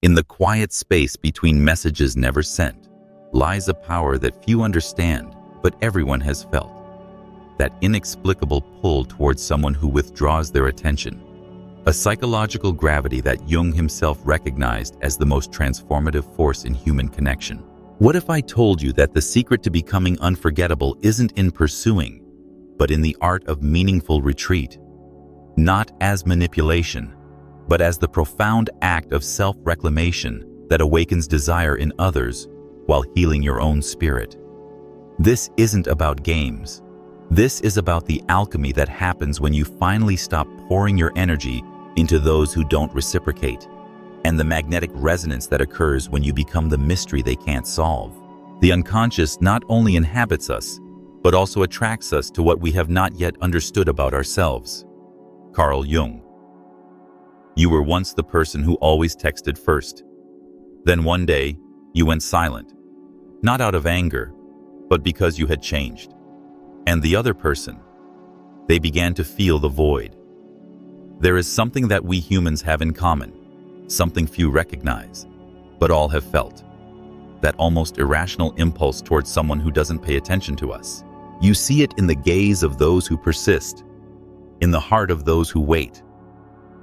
In the quiet space between messages never sent lies a power that few understand, but everyone has felt. That inexplicable pull towards someone who withdraws their attention. A psychological gravity that Jung himself recognized as the most transformative force in human connection. What if I told you that the secret to becoming unforgettable isn't in pursuing, but in the art of meaningful retreat? Not as manipulation, but as the profound act of self-reclamation that awakens desire in others while healing your own spirit. This isn't about games. This is about the alchemy that happens when you finally stop pouring your energy into those who don't reciprocate, and the magnetic resonance that occurs when you become the mystery they can't solve. The unconscious not only inhabits us, but also attracts us to what we have not yet understood about ourselves. Carl Jung. You were once the person who always texted first. Then one day, you went silent, not out of anger, but because you had changed. And the other person, they began to feel the void. There is something that we humans have in common, something few recognize, but all have felt. That almost irrational impulse towards someone who doesn't pay attention to us. You see it in the gaze of those who persist, in the heart of those who wait,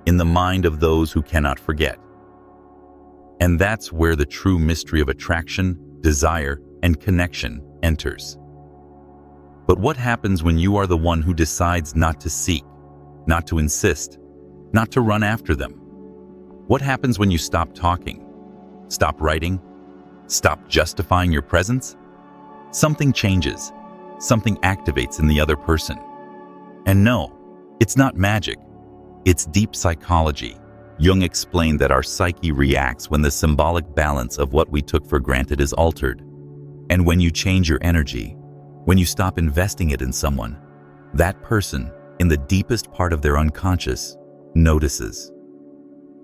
in the mind of those who cannot forget. And that's where the true mystery of attraction, desire, and connection enters. But what happens when you are the one who decides not to seek, not to insist, not to run after them? What happens when you stop talking, stop writing, stop justifying your presence? Something changes, something activates in the other person. And no, it's not magic, it's deep psychology. Jung explained that our psyche reacts when the symbolic balance of what we took for granted is altered. And when you change your energy, when you stop investing it in someone, that person, in the deepest part of their unconscious, notices.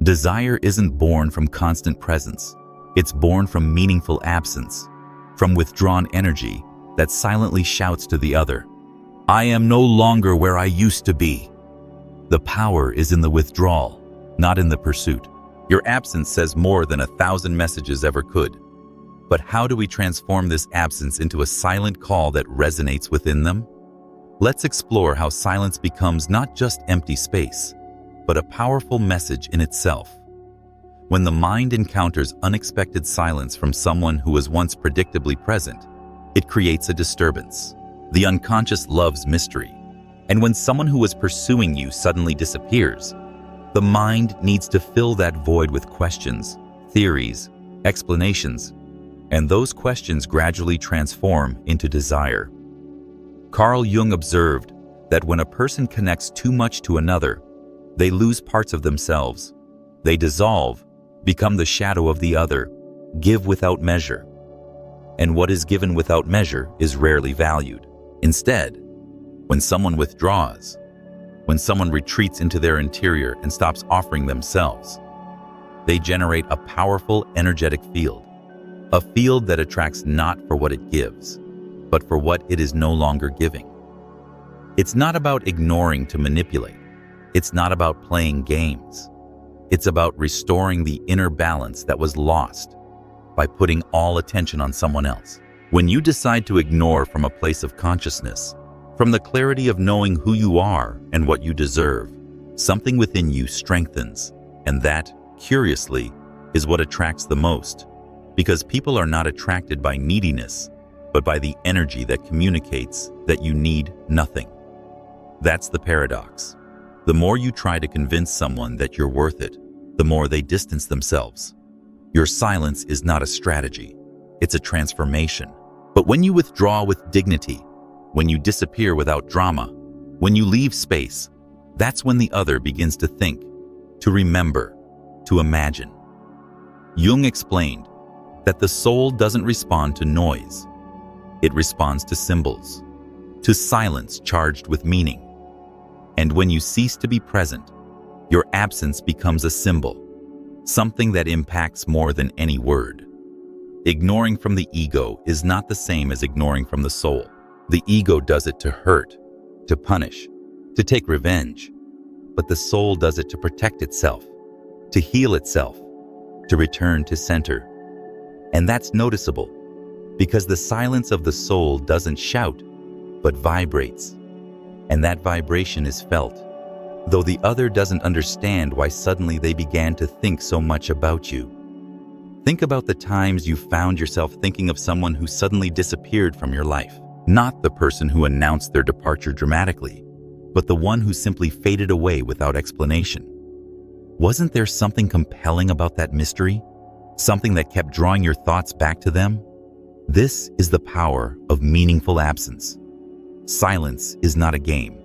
Desire isn't born from constant presence. It's born from meaningful absence, from withdrawn energy that silently shouts to the other, "I am no longer where I used to be." The power is in the withdrawal, not in the pursuit. Your absence says more than 1,000 messages ever could. But how do we transform this absence into a silent call that resonates within them? Let's explore how silence becomes not just empty space, but a powerful message in itself. When the mind encounters unexpected silence from someone who was once predictably present, it creates a disturbance. The unconscious loves mystery. And when someone who was pursuing you suddenly disappears, the mind needs to fill that void with questions, theories, explanations, and those questions gradually transform into desire. Carl Jung observed that when a person connects too much to another, they lose parts of themselves. They dissolve, become the shadow of the other, give without measure. And what is given without measure is rarely valued. Instead, when someone withdraws, when someone retreats into their interior and stops offering themselves, they generate a powerful, energetic field. A field that attracts not for what it gives, but for what it is no longer giving. It's not about ignoring to manipulate. It's not about playing games. It's about restoring the inner balance that was lost by putting all attention on someone else. When you decide to ignore from a place of consciousness, from the clarity of knowing who you are and what you deserve, something within you strengthens, and that, curiously, is what attracts the most. Because people are not attracted by neediness, but by the energy that communicates that you need nothing. That's the paradox. The more you try to convince someone that you're worth it, the more they distance themselves. Your silence is not a strategy, it's a transformation. But when you withdraw with dignity, when you disappear without drama, when you leave space, that's when the other begins to think, to remember, to imagine. Jung explained that the soul doesn't respond to noise. It responds to symbols, to silence charged with meaning. And when you cease to be present, your absence becomes a symbol, something that impacts more than any word. Ignoring from the ego is not the same as ignoring from the soul. The ego does it to hurt, to punish, to take revenge. But the soul does it to protect itself, to heal itself, to return to center. And that's noticeable, because the silence of the soul doesn't shout, but vibrates. And that vibration is felt, though the other doesn't understand why suddenly they began to think so much about you. Think about the times you found yourself thinking of someone who suddenly disappeared from your life. Not the person who announced their departure dramatically, but the one who simply faded away without explanation. Wasn't there something compelling about that mystery? Something that kept drawing your thoughts back to them? This is the power of meaningful absence. Silence is not a game.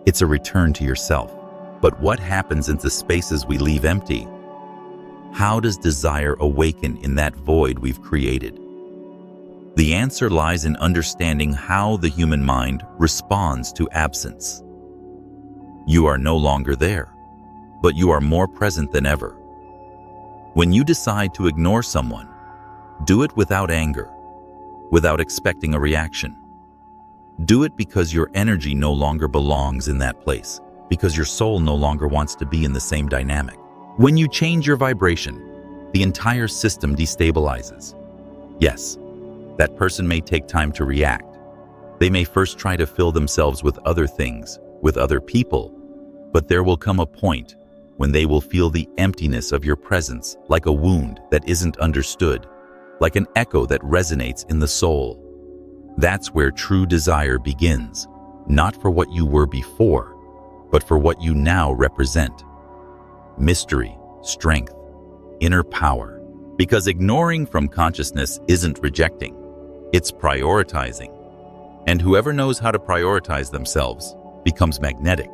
It's a return to yourself. But what happens in the spaces we leave empty? How does desire awaken in that void we've created? The answer lies in understanding how the human mind responds to absence. You are no longer there, but you are more present than ever. When you decide to ignore someone, do it without anger, without expecting a reaction. Do it because your energy no longer belongs in that place, because your soul no longer wants to be in the same dynamic. When you change your vibration, the entire system destabilizes. Yes, that person may take time to react. They may first try to fill themselves with other things, with other people, but there will come a point when they will feel the emptiness of your presence like a wound that isn't understood, like an echo that resonates in the soul. That's where true desire begins, not for what you were before, but for what you now represent. Mystery, strength, inner power. Because ignoring from consciousness isn't rejecting, it's prioritizing. And whoever knows how to prioritize themselves becomes magnetic.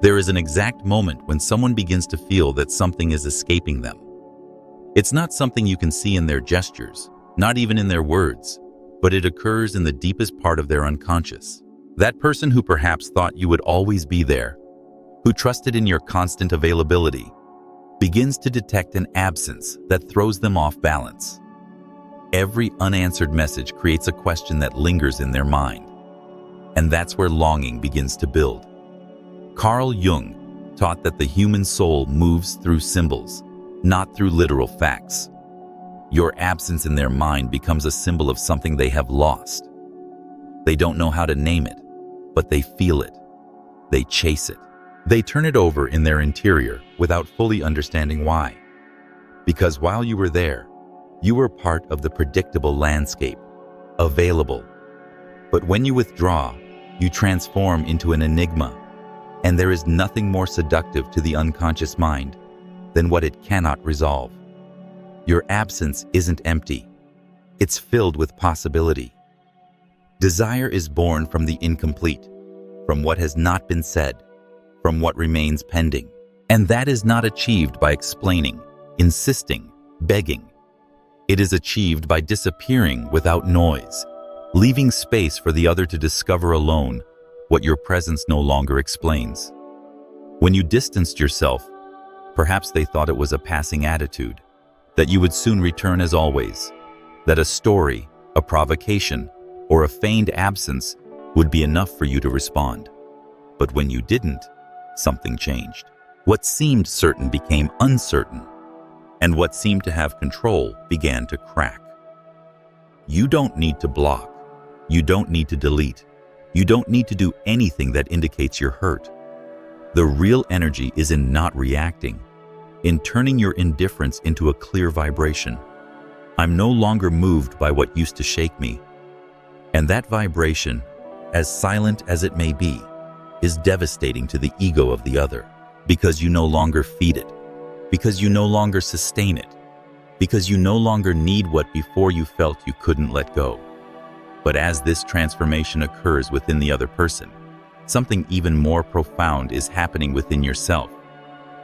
There is an exact moment when someone begins to feel that something is escaping them. It's not something you can see in their gestures, not even in their words, but it occurs in the deepest part of their unconscious. That person who perhaps thought you would always be there, who trusted in your constant availability, begins to detect an absence that throws them off balance. Every unanswered message creates a question that lingers in their mind. And that's where longing begins to build. Carl Jung taught that the human soul moves through symbols, not through literal facts. Your absence in their mind becomes a symbol of something they have lost. They don't know how to name it, but they feel it. They chase it. They turn it over in their interior without fully understanding why. Because while you were there, you were part of the predictable landscape, available. But when you withdraw, you transform into an enigma, and there is nothing more seductive to the unconscious mind than what it cannot resolve. Your absence isn't empty. It's filled with possibility. Desire is born from the incomplete, from what has not been said, from what remains pending. And that is not achieved by explaining, insisting, begging. It is achieved by disappearing without noise, leaving space for the other to discover alone what your presence no longer explains. When you distanced yourself, perhaps they thought it was a passing attitude, that you would soon return as always, that a story, a provocation, or a feigned absence would be enough for you to respond. But when you didn't, something changed. What seemed certain became uncertain, and what seemed to have control began to crack. You don't need to block. You don't need to delete. You don't need to do anything that indicates you're hurt. The real energy is in not reacting, in turning your indifference into a clear vibration. I'm no longer moved by what used to shake me. And that vibration, as silent as it may be, is devastating to the ego of the other, because you no longer feed it, because you no longer sustain it, because you no longer need what before you felt you couldn't let go. But as this transformation occurs within the other person, something even more profound is happening within yourself.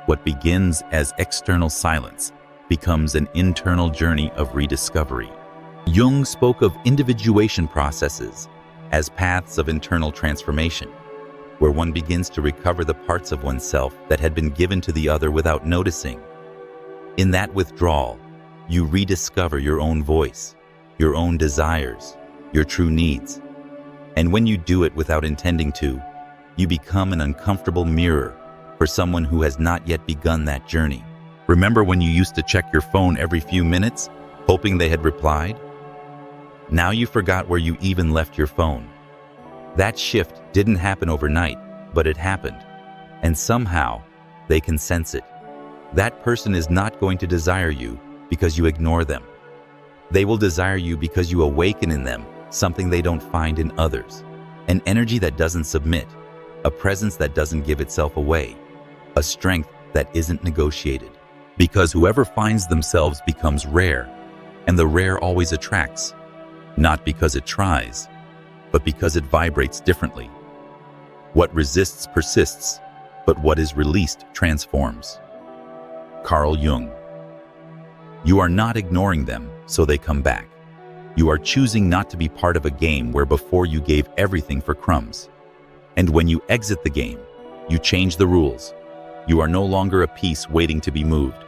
What begins as external silence becomes an internal journey of rediscovery. Jung spoke of individuation processes as paths of internal transformation, where one begins to recover the parts of oneself that had been given to the other without noticing. In that withdrawal, you rediscover your own voice, your own desires, your true needs. And when you do it without intending to, you become an uncomfortable mirror for someone who has not yet begun that journey. Remember when you used to check your phone every few minutes, hoping they had replied? Now you forgot where you even left your phone. That shift didn't happen overnight, but it happened. And somehow, they can sense it. That person is not going to desire you because you ignore them. They will desire you because you awaken in them something they don't find in others. An energy that doesn't submit, a presence that doesn't give itself away, a strength that isn't negotiated. Because whoever finds themselves becomes rare, and the rare always attracts, not because it tries, but because it vibrates differently. What resists persists, but what is released transforms. Carl Jung. You are not ignoring them, so they come back. You are choosing not to be part of a game where before you gave everything for crumbs. And when you exit the game, you change the rules. You are no longer a piece waiting to be moved.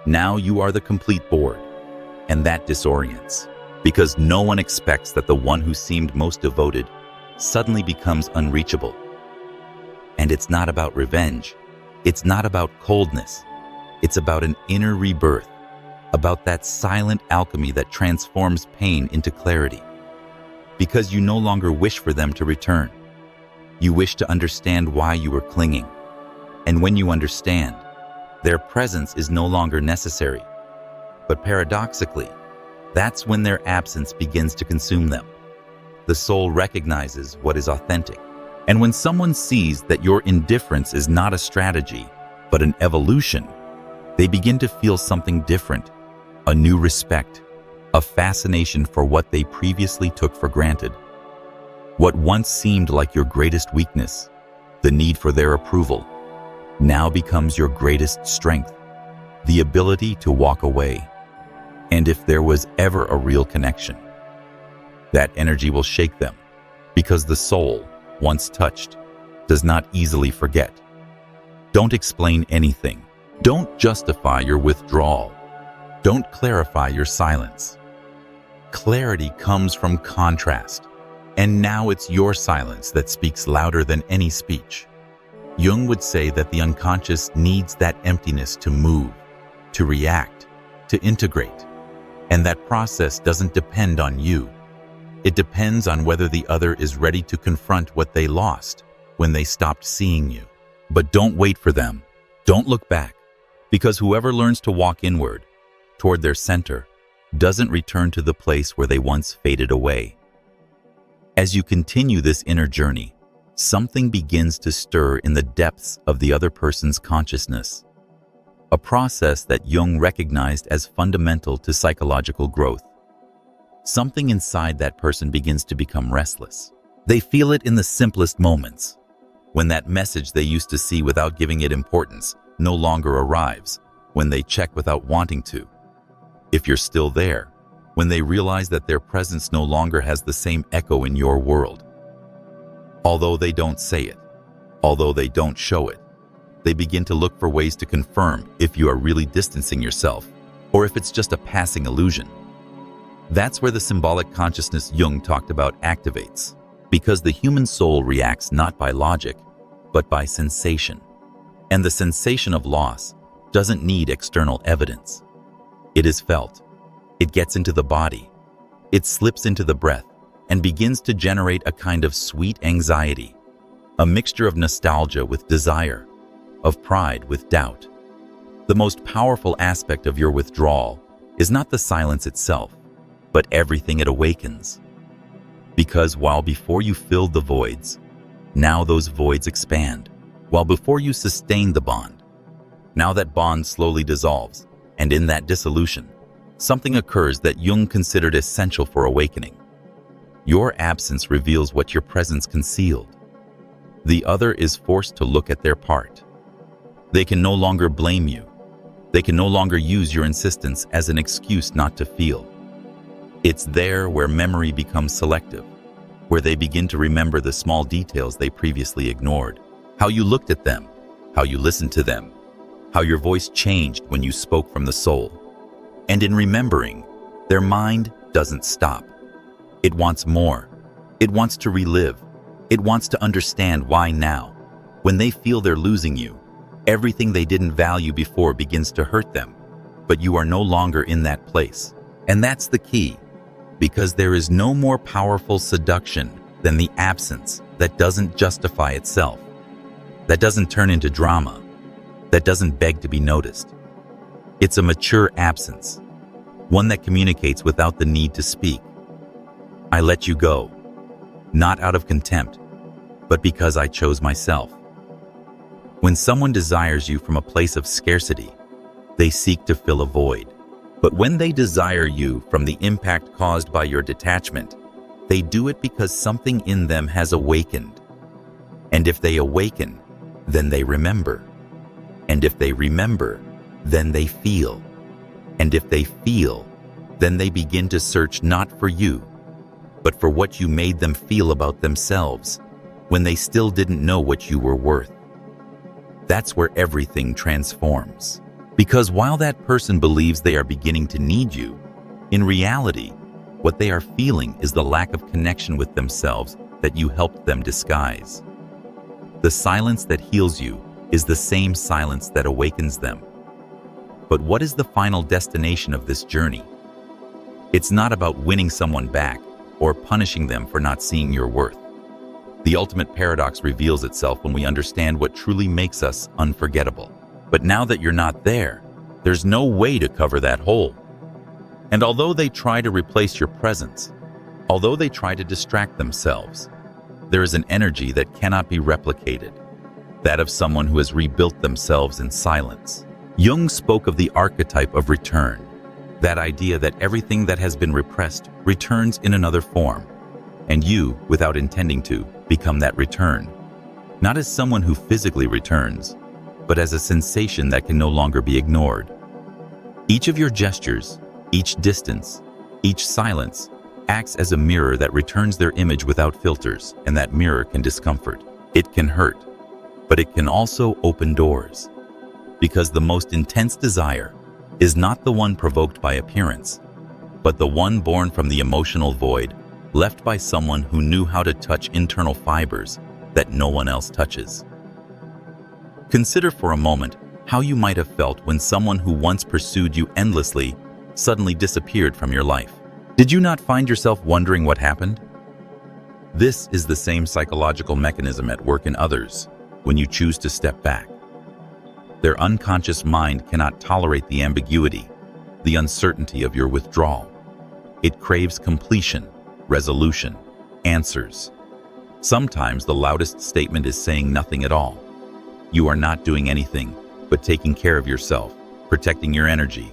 Now you are the complete board. And that disorients, because no one expects that the one who seemed most devoted suddenly becomes unreachable. And it's not about revenge. It's not about coldness. It's about an inner rebirth, about that silent alchemy that transforms pain into clarity. Because you no longer wish for them to return. You wish to understand why you were clinging. And when you understand, their presence is no longer necessary. But paradoxically, that's when their absence begins to consume them. The soul recognizes what is authentic. And when someone sees that your indifference is not a strategy, but an evolution, they begin to feel something different, a new respect, a fascination for what they previously took for granted. What once seemed like your greatest weakness, the need for their approval, now becomes your greatest strength, the ability to walk away. And if there was ever a real connection, that energy will shake them, because the soul, once touched, does not easily forget. Don't explain anything. Don't justify your withdrawal. Don't clarify your silence. Clarity comes from contrast, and now it's your silence that speaks louder than any speech. Jung would say that the unconscious needs that emptiness to move, to react, to integrate. And that process doesn't depend on you. It depends on whether the other is ready to confront what they lost when they stopped seeing you. But don't wait for them. Don't look back, because whoever learns to walk inward, toward their center, doesn't return to the place where they once faded away. As you continue this inner journey, something begins to stir in the depths of the other person's consciousness, a process that Jung recognized as fundamental to psychological growth. Something inside that person begins to become restless. They feel it in the simplest moments, when that message they used to see without giving it importance no longer arrives, when they check without wanting to. If you're still there, when they realize that their presence no longer has the same echo in your world. Although they don't say it, although they don't show it, they begin to look for ways to confirm if you are really distancing yourself, or if it's just a passing illusion. That's where the symbolic consciousness Jung talked about activates, because the human soul reacts not by logic, but by sensation. And the sensation of loss doesn't need external evidence. It is felt. It gets into the body. It slips into the breath and begins to generate a kind of sweet anxiety, a mixture of nostalgia with desire, of pride with doubt. The most powerful aspect of your withdrawal is not the silence itself, but everything it awakens. Because while before you filled the voids, now those voids expand. While before you sustained the bond, now that bond slowly dissolves, and in that dissolution, something occurs that Jung considered essential for awakening. Your absence reveals what your presence concealed. The other is forced to look at their part. They can no longer blame you. They can no longer use your insistence as an excuse not to feel. It's there where memory becomes selective, where they begin to remember the small details they previously ignored. How you looked at them, how you listened to them, how your voice changed when you spoke from the soul. And in remembering, their mind doesn't stop. It wants more. It wants to relive. It wants to understand why now, when they feel they're losing you, Everything they didn't value before begins to hurt them, but you are no longer in that place. And that's the key, because there is no more powerful seduction than the absence that doesn't justify itself, that doesn't turn into drama, that doesn't beg to be noticed. It's a mature absence, one that communicates without the need to speak. I let you go, not out of contempt, but because I chose myself. When someone desires you from a place of scarcity, they seek to fill a void. But when they desire you from the impact caused by your detachment, they do it because something in them has awakened. And if they awaken, then they remember. And if they remember, then they feel. And if they feel, then they begin to search not for you, but for what you made them feel about themselves when they still didn't know what you were worth. That's where everything transforms. Because while that person believes they are beginning to need you, in reality, what they are feeling is the lack of connection with themselves that you helped them disguise. The silence that heals you is the same silence that awakens them. But what is the final destination of this journey? It's not about winning someone back or punishing them for not seeing your worth. The ultimate paradox reveals itself when we understand what truly makes us unforgettable. But now that you're not there, there's no way to cover that hole. And although they try to replace your presence, although they try to distract themselves, there is an energy that cannot be replicated, that of someone who has rebuilt themselves in silence. Jung spoke of the archetype of return, that idea that everything that has been repressed returns in another form, and you, without intending to, become that return, not as someone who physically returns, but as a sensation that can no longer be ignored. Each of your gestures, each distance, each silence acts as a mirror that returns their image without filters, and that mirror can discomfort. It can hurt, but it can also open doors. Because the most intense desire is not the one provoked by appearance, but the one born from the emotional void left by someone who knew how to touch internal fibers that no one else touches. Consider for a moment how you might have felt when someone who once pursued you endlessly suddenly disappeared from your life. Did you not find yourself wondering what happened? This is the same psychological mechanism at work in others when you choose to step back. Their unconscious mind cannot tolerate the ambiguity, the uncertainty of your withdrawal. It craves completion, resolution, answers. Sometimes the loudest statement is saying nothing at all. You are not doing anything but taking care of yourself, protecting your energy,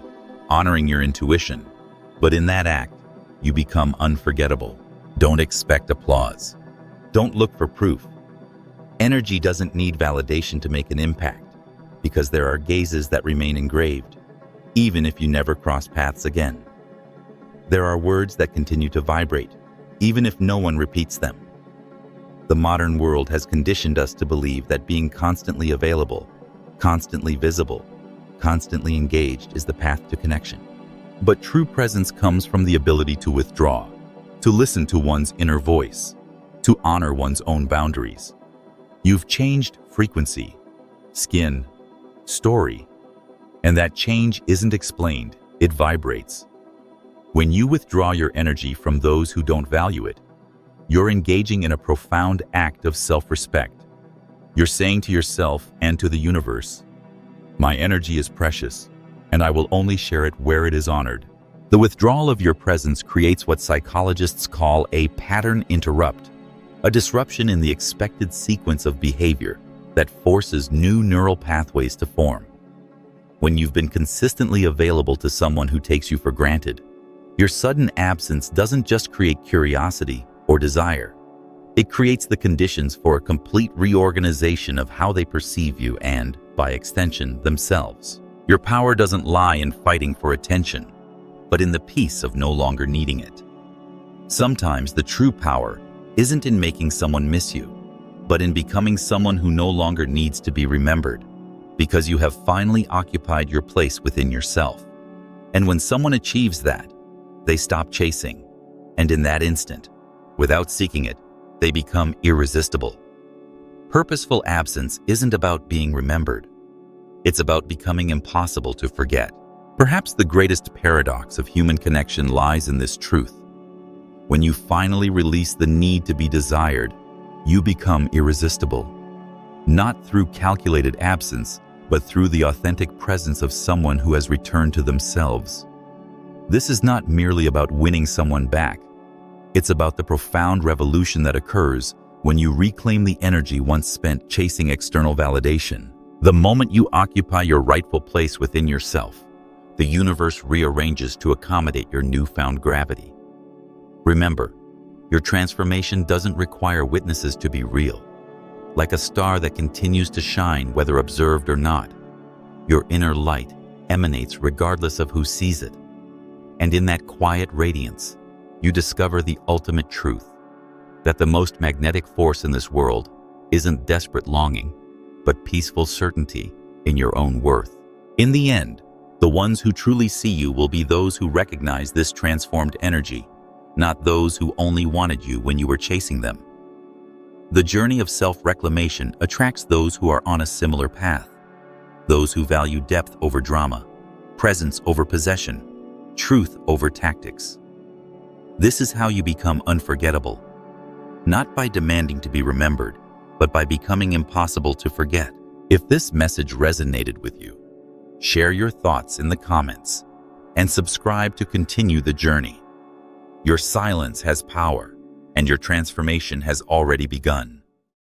honoring your intuition. But in that act, you become unforgettable. Don't expect applause. Don't look for proof. Energy doesn't need validation to make an impact, because there are gazes that remain engraved, even if you never cross paths again. There are words that continue to vibrate, even if no one repeats them. The modern world has conditioned us to believe that being constantly available, constantly visible, constantly engaged is the path to connection. But true presence comes from the ability to withdraw, to listen to one's inner voice, to honor one's own boundaries. You've changed frequency, skin, story, and that change isn't explained, it vibrates. When you withdraw your energy from those who don't value it, you're engaging in a profound act of self-respect. You're saying to yourself and to the universe, my energy is precious, and I will only share it where it is honored. The withdrawal of your presence creates what psychologists call a pattern interrupt, a disruption in the expected sequence of behavior that forces new neural pathways to form. When you've been consistently available to someone who takes you for granted, your sudden absence doesn't just create curiosity or desire. It creates the conditions for a complete reorganization of how they perceive you and, by extension, themselves. Your power doesn't lie in fighting for attention, but in the peace of no longer needing it. Sometimes the true power isn't in making someone miss you, but in becoming someone who no longer needs to be remembered, because you have finally occupied your place within yourself. And when someone achieves that, they stop chasing, and in that instant, without seeking it, they become irresistible. Purposeful absence isn't about being remembered. It's about becoming impossible to forget. Perhaps the greatest paradox of human connection lies in this truth. When you finally release the need to be desired, you become irresistible. Not through calculated absence, but through the authentic presence of someone who has returned to themselves. This is not merely about winning someone back. It's about the profound revolution that occurs when you reclaim the energy once spent chasing external validation. The moment you occupy your rightful place within yourself, the universe rearranges to accommodate your newfound gravity. Remember, your transformation doesn't require witnesses to be real. Like a star that continues to shine whether observed or not, your inner light emanates regardless of who sees it. And in that quiet radiance, you discover the ultimate truth, that the most magnetic force in this world isn't desperate longing, but peaceful certainty in your own worth. In the end, the ones who truly see you will be those who recognize this transformed energy, not those who only wanted you when you were chasing them. The journey of self-reclamation attracts those who are on a similar path, those who value depth over drama, presence over possession, truth over tactics. This is how you become unforgettable, not by demanding to be remembered, but by becoming impossible to forget. If this message resonated with you, share your thoughts in the comments and subscribe to continue the journey. Your silence has power, and your transformation has already begun.